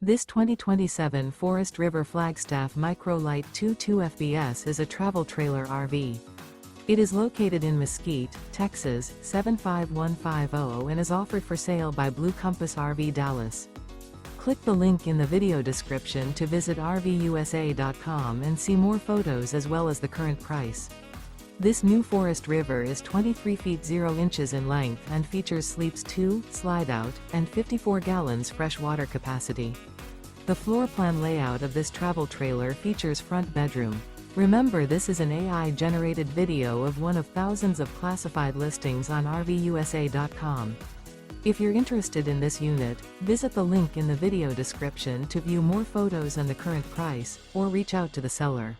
This 2027 Forest River Flagstaff Micro Lite 22 FBS is a travel trailer RV. It is located in Mesquite, Texas, 75150 and is offered for sale by Blue Compass RV Dallas. Click the link in the video description to visit RVUSA.com and see more photos as well as the current price. This new Forest River is 23 feet 0 inches in length and features sleeps 2, Slideout, and 54 gallons fresh water capacity. The floor plan layout of this travel trailer features front bedroom. Remember, this is an AI-generated video of one of thousands of classified listings on RVUSA.com. If you're interested in this unit, visit the link in the video description to view more photos and the current price, or reach out to the seller.